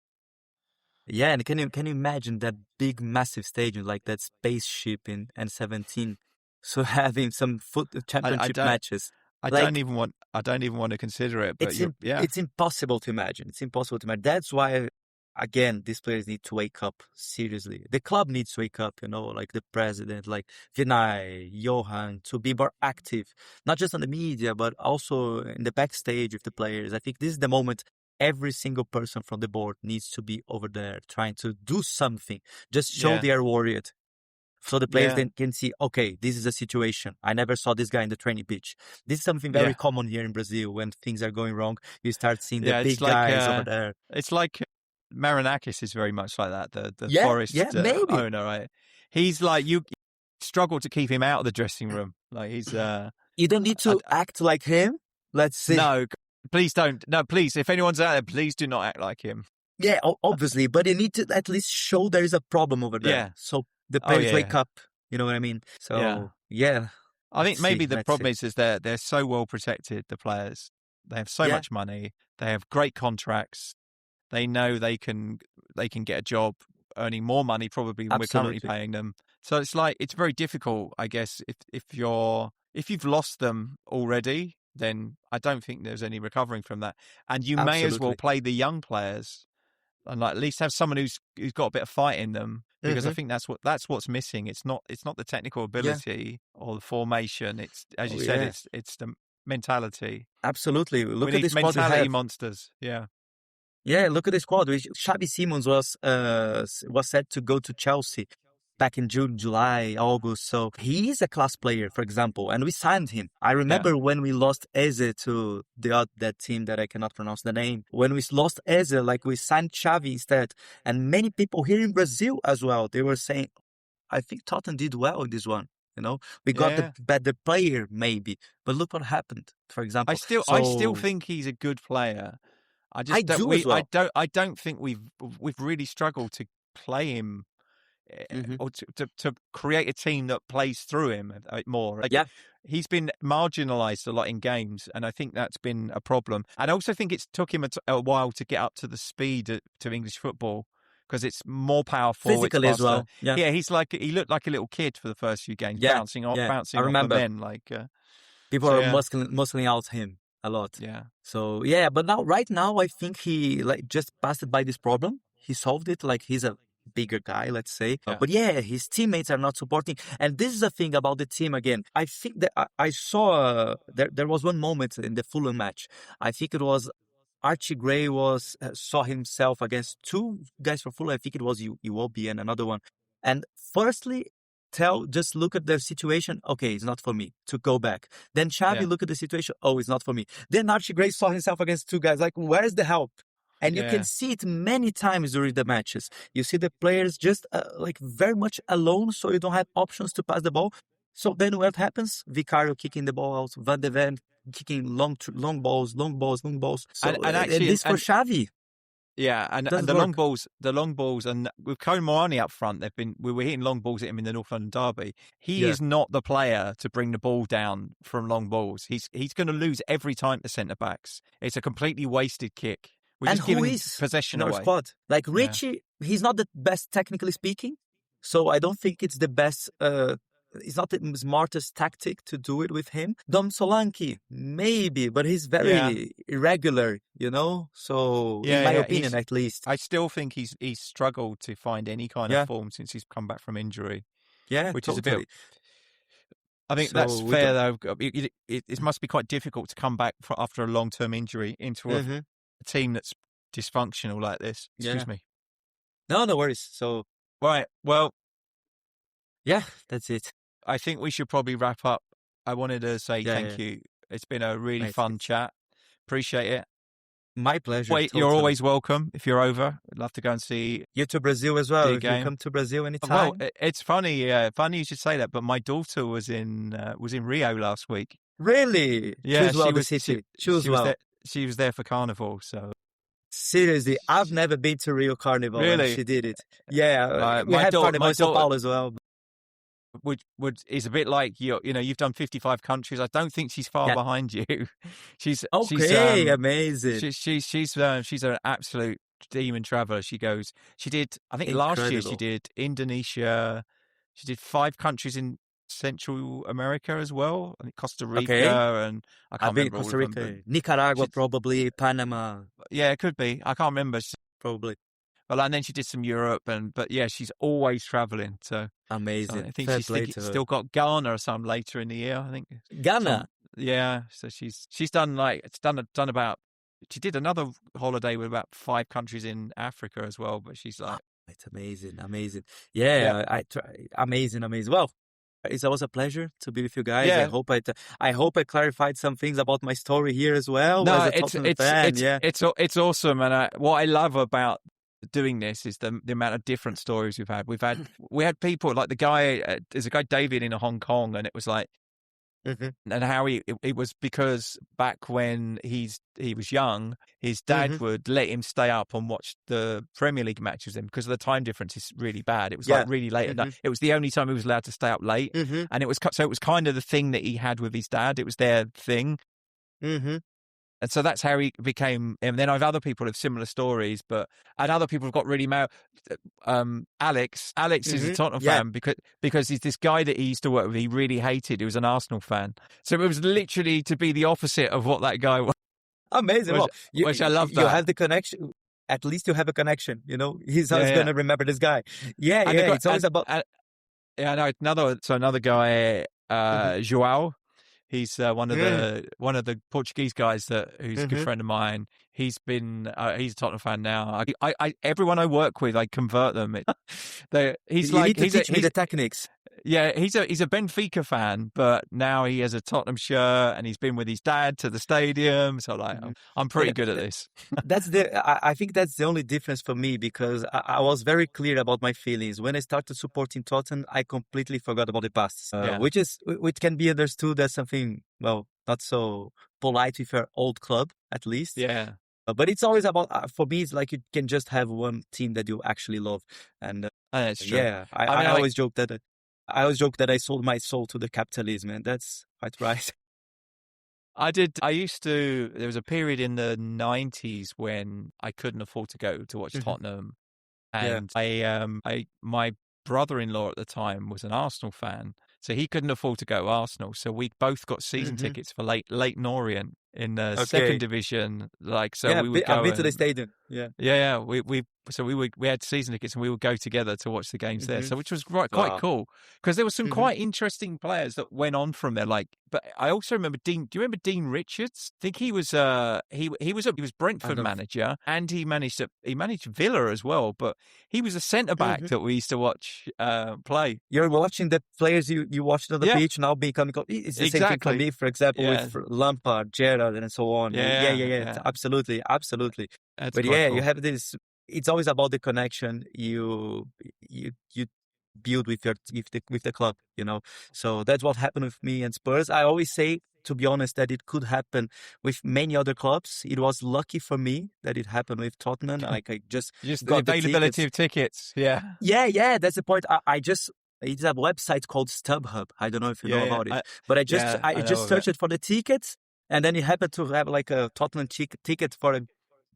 Yeah, and can you imagine that big, massive stadium, like that spaceship in N17, so having some championship matches? I don't even want to consider it. But it's impossible to imagine. It's impossible to imagine. That's why, again, these players need to wake up seriously. The club needs to wake up. Like the president, like Vinay, Johan, to be more active, not just on the media, but also in the backstage with the players. I think this is the moment. Every single person from the board needs to be over there trying to do something. Just show they are worried. So the players then can see, okay, this is a situation. I never saw this guy in the training pitch. This is something very common here in Brazil. When things are going wrong, you start seeing the big guys over there. It's like Marinakis is very much like that, the Forest owner, right? He's like, you struggle to keep him out of the dressing room. Like he's... you don't need to act like him. Let's see. No, please don't. No, please, if anyone's out there, please do not act like him. Yeah, obviously, but you need to at least show there is a problem over there. Yeah. So the players wake up. You know what I mean? So, yeah. I think maybe the problem is they're so well protected, the players. They have so much money. They have great contracts. They know they can get a job earning more money probably than we're currently paying them. So it's like, it's very difficult, I guess, if you've lost them already, then I don't think there's any recovering from that. And you may as well play the young players and like at least have someone who's got a bit of fight in them, because I think that's what's missing. It's not the technical ability or the formation. It's, as you said, it's the mentality. Absolutely. We need mentality monsters. Yeah. Yeah, look at the squad. Xavi Simons was set to go to Chelsea back in June, July, August. So he is a class player, for example, and we signed him. I remember when we lost Eze to that team that I cannot pronounce the name. When we lost Eze, like we signed Xavi instead. And many people here in Brazil as well, they were saying, I think Tottenham did well in this one. We got the better player maybe, but look what happened. For example, I still think he's a good player. I don't think we've really struggled to play him or to create a team that plays through him more. He's been marginalised a lot in games, and I think that's been a problem. And I also think it's took him a while to get up to the speed to English football, because it's more powerful physically as well. Yeah, he looked like a little kid for the first few games, bouncing off the men. People are muscling out him a lot. Yeah. So but right now I think he just passed by this problem. He solved it. He's a bigger guy, let's say. But his teammates are not supporting. And this is the thing about the team again. I think that I saw there was one moment in the Fulham match. I think it was Archie Gray saw himself against two guys from Fulham. I think it was Iwobi and another one. And firstly, just look at the situation. Okay, it's not for me to go back. Then Xavi look at the situation. Oh, it's not for me. Then Archie Gray saw himself against two guys. Like, where is the help? And you can see it many times during the matches. You see the players just very much alone, so you don't have options to pass the ball. So then what happens? Vicario kicking the ball out, Van de Ven kicking long balls. So, and this for Xavi. Yeah, and the long balls, and with Komorani up front, we were hitting long balls at him in the North London derby. He is not the player to bring the ball down from long balls. He's going to lose every time to centre backs. It's a completely wasted kick. And who is possession in our away. squad? Like Richie, he's not the best technically speaking, so I don't think it's the best. It's not the smartest tactic to do it with him. Dom Solanke, maybe, but he's very irregular, So in my opinion, at least, I still think he's struggled to find any kind of form since he's come back from injury. Yeah, which totally. is a bit. I think that's fair though. It must be quite difficult to come back after a long-term injury into a team that's dysfunctional like this. Excuse me. No worries. So right, well, that's it. I think we should probably wrap up. I wanted to say thank you. It's been a really fun chat. Appreciate it. My pleasure. Wait, you're always welcome if you're over. I'd love to go and see you to Brazil as well. If you come to Brazil anytime. Well, it's funny. Funny you should say that. But my daughter was in Rio last week. Really? Yeah, Choose well she the was city. Choose she was well. there. She was there for Carnival. So Seriously, I've never been to Rio Carnival and really, she did it. Yeah, we my have daughter, Carnival in São Paulo as well. would is a bit like you've done 55 countries. I don't think she's far Yeah. behind you. she's Okay, amazing. she's an absolute demon traveler. She did, I think last year she Incredible. did Indonesia. She did 5 countries in Central America as well. I think Costa Okay. Rica, and I I've can't been to remember all Costa of them, but Rica, Nicaragua, she, probably, Panama, yeah, it could be. I can't remember. probably. Well, and then she did some Europe, but yeah, she's always traveling. So I Amazing. think Fair she's play to her. still got Ghana or some later in the year. I think Ghana. yeah. So she's done done about. She did another holiday with about 5 countries in Africa as well. But she's like, It's amazing, amazing. yeah, Yeah, I try. Amazing, amazing. Well, it's always a pleasure to be with you guys. yeah. I hope I clarified some things about my story here as well No, as a Tottenham fan. Yeah. it's awesome, and what I love about doing this is the amount of different stories we've had. We had people like the guy. There's a guy David in Hong Kong, and it was like. Mm-hmm. And how it was because back when he was young, his dad Mm-hmm. would let him stay up and watch the Premier League matches with him because the time difference is really bad. It was Yeah. like really late at Mm-hmm. night. It was the only time he was allowed to stay up late, Mm-hmm. and it was kind of the thing that he had with his dad. It was their thing. Mm-hmm. And so that's how he became. And then I've other people have similar stories, and other people have got really mad. Alex is a Mm-hmm. Tottenham Yeah. fan because he's this guy that he used to work with. He really hated. He was an Arsenal fan, so it was literally to be the opposite of what that guy was. Amazing. Well, Which I love you that. have the connection. At least you have a connection. He's Yeah, always yeah. going to remember this guy. Yeah, And yeah. It's always about. Yeah, I know. Another guy, Mm-hmm. João. He's one of Mm. the Portuguese guys who's a good Mm-hmm. friend of mine. He's a Tottenham fan now. Everyone I work with, I convert them. He's You like need to teach me the techniques. yeah, he's a Benfica fan, but now he has a Tottenham shirt and he's been with his dad to the stadium. So like, Mhm. I'm pretty Yeah, good at this. I think that's the only difference for me because I was very clear about my feelings. When I started supporting Tottenham, I completely forgot about the past, Yeah. which can be understood as something, well, not so polite with your old club, at least. Yeah, But it's always about, for me, it's like you can just have one team that you actually love. And that's true. yeah, I I mean, always joke that I sold my soul to the capitalism, and that's quite right. I used to. There was a period in the 90s when I couldn't afford to go to watch Mhm. Tottenham, Yeah. and my brother-in-law at the time was an Arsenal fan, so he couldn't afford to go Arsenal. So we both got season Mhm. tickets for Leighton Orient in the Okay. second division. Like, so Yeah, we would I've go been to the and stadium. Yeah. yeah, we had season tickets and we would go together to watch the games there. Mhm. So which was quite Wow. cool because there were some Mhm. quite interesting players that went on from there. Like, but I also remember Dean. Do you remember Dean Richards? I think he was he was Brentford don't- manager and he managed Villa as well. But he was a centre back Mhm. that we used to watch play. You're watching the players you watched on the Yeah. pitch now becoming. It's the same thing for Exactly. me, for example, Yeah. with Lampard, Gerrard, and so on. Yeah. Absolutely, absolutely. That's But quite yeah, cool. you have this. It's always about the connection you build with the club. So that's what happened with me and Spurs. I always say, to be honest, that it could happen with many other clubs. It was lucky for me that it happened with Tottenham. Like I just Just the got the availability tickets. of tickets. Yeah. Yeah, that's the point. It's a website called StubHub. I don't know if you know about it, but I just I know of searched it. it for the tickets, and then it happened to have like a Tottenham ticket for a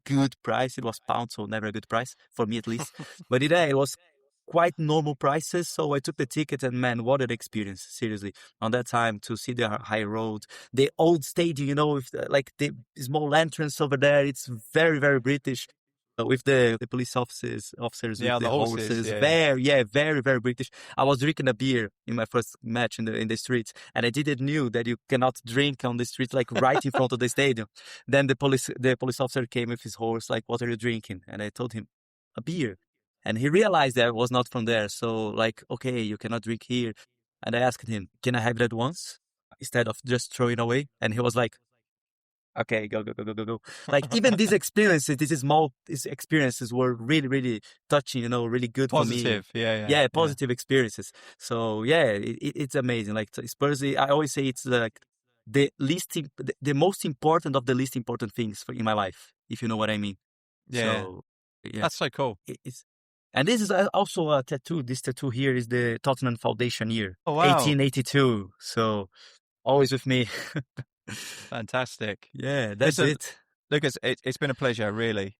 good price. It was pounds, so never a good price for me at least. But it was quite normal prices, so I took the ticket, and man, what an experience! Seriously, on that time to see the high road, the old stadium, with like the small lanterns over there. It's very very British. With the police officers Yeah, with the the horses, horses, yeah. very very British. I was drinking a beer in my first match in the streets, and I didn't knew that you cannot drink on the streets, like right in front of the stadium. Then the police officer came with his horse, like, "What are you drinking?" And I told him, "A beer," and he realized that I was not from there. So like, okay, you cannot drink here. And I asked him, "Can I have that once instead of just throwing away?" And he was like, "Okay, go, go, go, go, go, go." Like even these experiences were really, really touching, really good for me. Positive. Yeah. Yeah, positive experiences. So yeah, it's amazing. Like Spurs, I always say it's like the the most important of the least important things in my life, if you know what I mean. Yeah. So, yeah. That's so cool. And this is also a tattoo. This tattoo here is the Tottenham Foundation year, Oh, wow. 1882. So always with me. Fantastic. Yeah, that's Listen, it. Lucas, it's been a pleasure, really.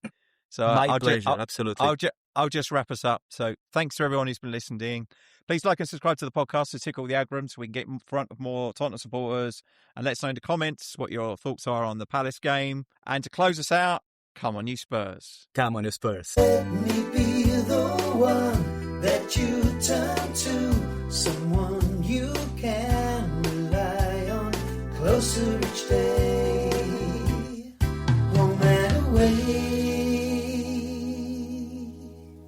So My pleasure, absolutely. I'll just wrap us up. So thanks to everyone who's been listening. Please like and subscribe to the podcast to tick all the algorithms so we can get in front of more Tottenham supporters. And let us know in the comments what your thoughts are on the Palace game. And to close us out, come on, you Spurs. Come on, you Spurs. Let me be the one that you turn to, someone you can rely on, closer each day, home and away.